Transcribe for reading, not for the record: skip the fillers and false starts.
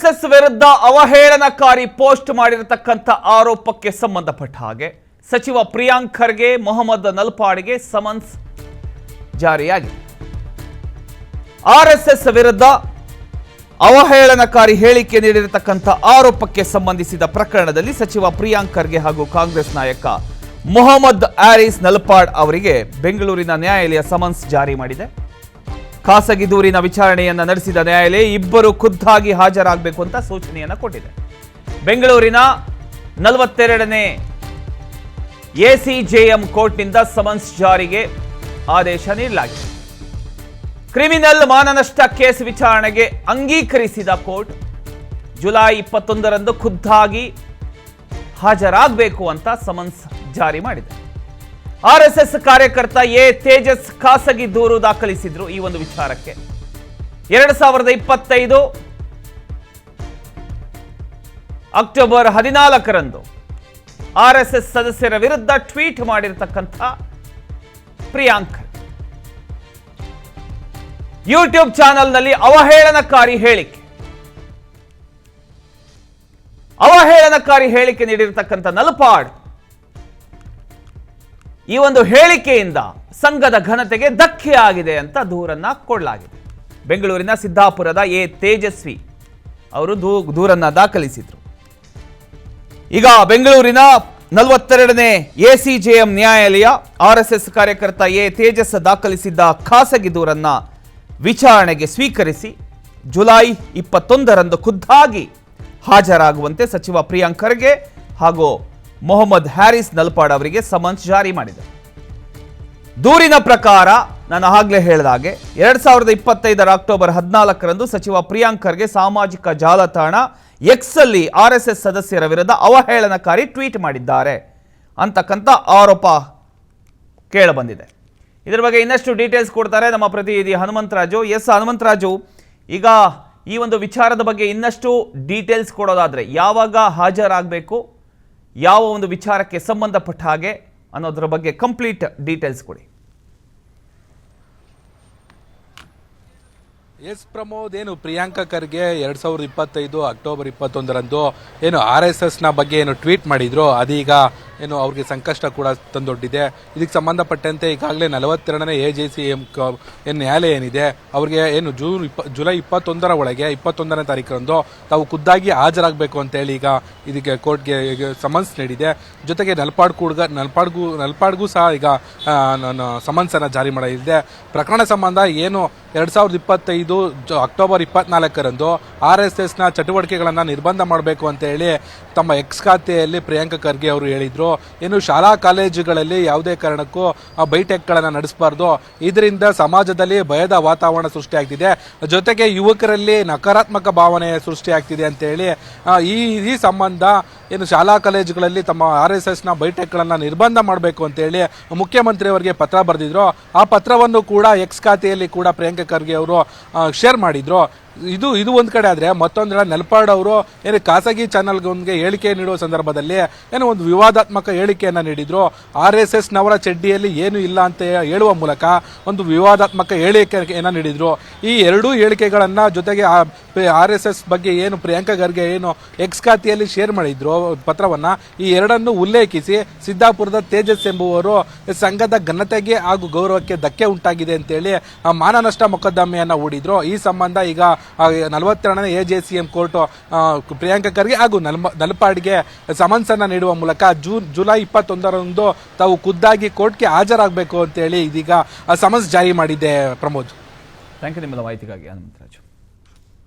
RSS ವಿರುದ್ಧ ಅವಹೇಳನಕಾರಿ post ಮಾಡಿರತಕ್ಕಂಥ ಆರೋಪಕ್ಕೆ ಸಂಬಂಧಪಟ್ಟ ಹಾಗೆ ಸಚಿವ ಪ್ರಿಯಾಂಕ್ ಖರ್ಗೆ ಮೊಹಮ್ಮದ್ ನಲ್ಪಾಡ್ಗೆ ಸಮನ್ಸ್ ಜಾರಿಯಾಗಿದೆ. ಆರ್ಎಸ್ಎಸ್ ವಿರುದ್ಧ ಅವಹೇಳನಕಾರಿ ಹೇಳಿಕೆ ನೀಡಿರತಕ್ಕಂಥ ಆರೋಪಕ್ಕೆ ಸಂಬಂಧಿಸಿದ ಪ್ರಕರಣದಲ್ಲಿ ಸಚಿವ ಪ್ರಿಯಾಂಕ್ ಖರ್ಗೆ ಹಾಗೂ ಕಾಂಗ್ರೆಸ್ ನಾಯಕ ಮೊಹಮ್ಮದ್ ಆರಿಸ್ ನಲ್ಪಾಡ್ ಅವರಿಗೆ ಬೆಂಗಳೂರಿನ ನ್ಯಾಯಾಲಯ ಸಮನ್ಸ್ ಜಾರಿ ಮಾಡಿದೆ. ಖಾಸಗಿ ದೂರಿನ ವಿಚಾರಣೆಯನ್ನ ನಡೆಸಿದ ನ್ಯಾಯಾಲಯ ಇಬ್ಬರು ಖುದ್ದಾಗಿ ಹಾಜರಾಗಬೇಕು ಅಂತ ಸೂಚನೆಯನ್ನ ಕೊಟ್ಟಿದೆ. ಬೆಂಗಳೂರಿನ 42ನೇ ಎಸಿಜೆಎಂ ಕೋರ್ಟ್ನಿಂದ ಸಮನ್ಸ್ ಜಾರಿಗೆ ಆದೇಶ ನೀಡಲಾಗಿದೆ. ಕ್ರಿಮಿನಲ್ ಮಾನನಷ್ಟ ಕೇಸ್ ವಿಚಾರಣೆಗೆ ಅಂಗೀಕರಿಸಿದ ಕೋರ್ಟ್ ಜುಲೈ 21ರಂದು ಖುದ್ದಾಗಿ ಹಾಜರಾಗಬೇಕು ಅಂತ ಸಮನ್ಸ್ ಜಾರಿ ಮಾಡಿದೆ. ಆರ್ಎಸ್ಎಸ್ ಕಾರ್ಯಕರ್ತ ಎ ತೇಜಸ್ ಖಾಸಗಿ ದೂರು ದಾಖಲಿಸಿದ್ರು. ಈ ಒಂದು ವಿಚಾರಕ್ಕೆ 2025 ಅಕ್ಟೋಬರ್ 14ರಂದು ಆರ್ಎಸ್ಎಸ್ ಸದಸ್ಯರ ವಿರುದ್ಧ ಟ್ವೀಟ್ ಮಾಡಿರತಕ್ಕಂಥ ಪ್ರಿಯಾಂಕ್ ಯೂಟ್ಯೂಬ್ ಚಾನೆಲ್ನಲ್ಲಿ ಅವಹೇಳನಕಾರಿ ಹೇಳಿಕೆ ನೀಡಿರತಕ್ಕಂಥ ನಲ್ಪಾಡ್ ಈ ಒಂದು ಹೇಳಿಕೆಯಿಂದ ಸಂಘದ ಘನತೆಗೆ ಧಕ್ಕೆ ಆಗಿದೆ ಅಂತ ದೂರನ್ನ ಕೊಡಲಾಗಿದೆ. ಬೆಂಗಳೂರಿನ ಸಿದ್ದಾಪುರದ ಎ ತೇಜಸ್ವಿ ಅವರು ದೂರನ್ನ ದಾಖಲಿಸಿದ್ರು. ಈಗ ಬೆಂಗಳೂರಿನ 42ನೇ ಎಸಿಜೆಎಂ ನ್ಯಾಯಾಲಯ ಆರ್ಎಸ್ಎಸ್ ಕಾರ್ಯಕರ್ತ ಎ ತೇಜಸ್ ದಾಖಲಿಸಿದ್ದ ಖಾಸಗಿ ದೂರನ್ನ ವಿಚಾರಣೆಗೆ ಸ್ವೀಕರಿಸಿ ಜುಲೈ 21ರಂದು ಖುದ್ದಾಗಿ ಹಾಜರಾಗುವಂತೆ ಸಚಿವ ಪ್ರಿಯಾಂಕ್ ಖರ್ಗೆ ಹಾಗೂ ಮೊಹಮ್ಮದ್ ಹ್ಯಾರಿಸ್ ನಲ್ಪಾಡ್ ಅವರಿಗೆ ಸಮನ್ಸ್ ಜಾರಿ ಮಾಡಿದೆ. ದೂರಿನ ಪ್ರಕಾರ ನಾನು ಆಗಲೇ ಹೇಳಿದಾಗೆ 2025 ಅಕ್ಟೋಬರ್ 14ರಂದು ಸಚಿವ ಪ್ರಿಯಾಂಕ್ ಖರ್ಗೆ ಸಾಮಾಜಿಕ ಜಾಲತಾಣ ಎಕ್ಸ್ ಅಲ್ಲಿ ಆರ್ಎಸ್ಎಸ್ ಸದಸ್ಯರ ವಿರುದ್ಧ ಅವಹೇಳನಕಾರಿ ಟ್ವೀಟ್ ಮಾಡಿದ್ದಾರೆ ಅಂತಕ್ಕಂಥ ಆರೋಪ ಕೇಳಬಂದಿದೆ. ಇದರ ಬಗ್ಗೆ ಇನ್ನಷ್ಟು ಡೀಟೇಲ್ಸ್ ಕೊಡ್ತಾರೆ ನಮ್ಮ ಪ್ರತಿನಿಧಿ ಹನುಮಂತರಾಜು. ಹನುಮಂತರಾಜು, ಈಗ ಈ ಒಂದು ವಿಚಾರದ ಬಗ್ಗೆ ಇನ್ನಷ್ಟು ಡೀಟೇಲ್ಸ್ ಕೊಡೋದಾದ್ರೆ ಯಾವಾಗ ಹಾಜರಾಗಬೇಕು, ಯಾವ ಒಂದು ವಿಚಾರಕ್ಕೆ ಸಂಬಂಧಪಟ್ಟ ಹಾಗೆ ಅನ್ನೋದ್ರ ಬಗ್ಗೆ ಕಂಪ್ಲೀಟ್ ಡೀಟೇಲ್ಸ್ ಕೊಡಿ. ಎಸ್ ಪ್ರಮೋದ್, ಏನು ಪ್ರಿಯಾಂಕ ಖರ್ಗೆ 2025 ಅಕ್ಟೋಬರ್ 21ರಂದು ಏನು RSSನ ಬಗ್ಗೆ ಏನು ಟ್ವೀಟ್ ಮಾಡಿದ್ರು, ಅದೀಗ ಏನು ಅವ್ರಿಗೆ ಸಂಕಷ್ಟ ಕೂಡ ತಂದೊಡ್ಡಿದೆ. ಇದಕ್ಕೆ ಸಂಬಂಧಪಟ್ಟಂತೆ ಈಗಾಗಲೇ 42ನೇ ಎಸಿಜೆಎಂ ಏನು ನ್ಯಾಯಾಲಯ ಏನಿದೆ ಅವ್ರಿಗೆ ಏನು ಜುಲೈ 21ರ ಒಳಗೆ 21ನೇ ತಾರೀಕರಂದು ತಾವು ಖುದ್ದಾಗಿ ಹಾಜರಾಗಬೇಕು ಅಂತ ಹೇಳಿ ಈಗ ಇದಕ್ಕೆ ಕೋರ್ಟ್ಗೆ ಸಮನ್ಸ್ ನೀಡಿದೆ. ಜೊತೆಗೆ ನಲ್ಪಾಡ್ಗೂ ಸಹ ಈಗ ಸಮನ್ಸ್ ಅನ್ನ ಜಾರಿ ಮಾಡಲಿದೆ. ಪ್ರಕರಣ ಸಂಬಂಧ ಏನು 2025 ಅಕ್ಟೋಬರ್ 24ರಂದು RSSನ ಚಟುವಟಿಕೆಗಳನ್ನು ನಿರ್ಬಂಧ ಮಾಡಬೇಕು ಅಂತ ಹೇಳಿ ತಮ್ಮ ಎಕ್ಸ್ ಖಾತೆಯಲ್ಲಿ ಪ್ರಿಯಾಂಕ ಖರ್ಗೆ ಅವರು ಹೇಳಿದ್ರು. ಏನು ಶಾಲಾ ಕಾಲೇಜುಗಳಲ್ಲಿ ಯಾವುದೇ ಕಾರಣಕ್ಕೂ ಬೈಟೆಕ್ಗಳನ್ನು ನಡೆಸಬಾರ್ದು, ಇದರಿಂದ ಸಮಾಜದಲ್ಲಿ ಭಯದ ವಾತಾವರಣ ಸೃಷ್ಟಿಯಾಗ್ತಿದೆ, ಜೊತೆಗೆ ಯುವಕರಲ್ಲಿ ನಕಾರಾತ್ಮಕ ಭಾವನೆ ಸೃಷ್ಟಿಯಾಗ್ತಿದೆ ಅಂತ ಹೇಳಿ ಈ ಸಂಬಂಧ ಏನು ಶಾಲಾ ಕಾಲೇಜುಗಳಲ್ಲಿ ತಮ್ಮ RSSನ ಬೈಟೆಕ್ಗಳನ್ನು ನಿರ್ಬಂಧ ಮಾಡಬೇಕು ಅಂತ ಹೇಳಿ ಮುಖ್ಯಮಂತ್ರಿಯವರಿಗೆ ಪತ್ರ ಬರೆದಿದ್ರು. ಆ ಪತ್ರವನ್ನು ಕೂಡ ಎಕ್ಸ್ ಖಾತೆಯಲ್ಲಿ ಕೂಡ ಪ್ರಿಯಾಂಕ ಖರ್ಗೆ ಅವರು ಶೇರ್ ಮಾಡಿದ್ರು. ಇದು ಒಂದು ಕಡೆ ಆದ್ರೆ ಮತ್ತೊಂದೆಡೆ ನಲ್ಪಾಡ್ ಅವರು ಏನು ಖಾಸಗಿ ಚಾನೆಲ್ಗೆ ಹೇಳಿಕೆ ನೀಡುವ ಸಂದರ್ಭದಲ್ಲಿ ಏನೋ ಒಂದು ವಿವಾದಾತ್ಮಕ ಹೇಳಿಕೆಯನ್ನ ನೀಡಿದ್ರು. RSSನವರ ಚಡ್ಡಿಯಲ್ಲಿ ಏನು ಇಲ್ಲ ಅಂತ ಹೇಳುವ ಮೂಲಕ ಒಂದು ವಿವಾದಾತ್ಮಕ ಹೇಳಿಕೆಯನ್ನ ನೀಡಿದ್ರು. ಈ ಎರಡೂ ಹೇಳಿಕೆಗಳನ್ನ ಜೊತೆಗೆ RSS ಬಗ್ಗೆ ಏನು ಪ್ರಿಯಾಂಕ ಖರ್ಗೆ ಏನು ಎಕ್ಸ್ ಖಾತೆಯಲ್ಲಿ ಶೇರ್ ಮಾಡಿದ್ರು ಪತ್ರವನ್ನ, ಈ ಎರಡನ್ನು ಉಲ್ಲೇಖಿಸಿ ಸಿದ್ದಾಪುರದ ತೇಜಸ್ ಎಂಬುವರು ಸಂಘದ ಘನತೆಗೆ ಹಾಗೂ ಗೌರವಕ್ಕೆ ಧಕ್ಕೆ ಉಂಟಾಗಿದೆ ಅಂತೇಳಿ ಮಾನನಷ್ಟ ಮೊಕದ್ದಮೆಯನ್ನ ಹೂಡಿದ್ರು. ಈ ಸಂಬಂಧ ಈಗ 42ನೇ ಎಸಿಜೆಎಂ ಕೋರ್ಟ್ ಪ್ರಿಯಾಂಕ ಖರ್ಗೆ ಹಾಗೂ ನಲ್ಪಾಡ್ಗೆ ಸಮನ್ಸ್ ಅನ್ನ ನೀಡುವ ಮೂಲಕ ಜುಲೈ 21ರಂದು ತಾವು ಖುದ್ದಾಗಿ ಕೋರ್ಟ್ಗೆ ಹಾಜರಾಗಬೇಕು ಅಂತ ಹೇಳಿ ಇದೀಗ ಸಮನ್ಸ್ ಜಾರಿ ಮಾಡಿದೆ. ಪ್ರಮೋದ್, ಥ್ಯಾಂಕ್ ಯು ನಿಮ್ಮದ ಮಾಹಿತಿಗಾಗಿ ಹನುಮಂತರಾಜು.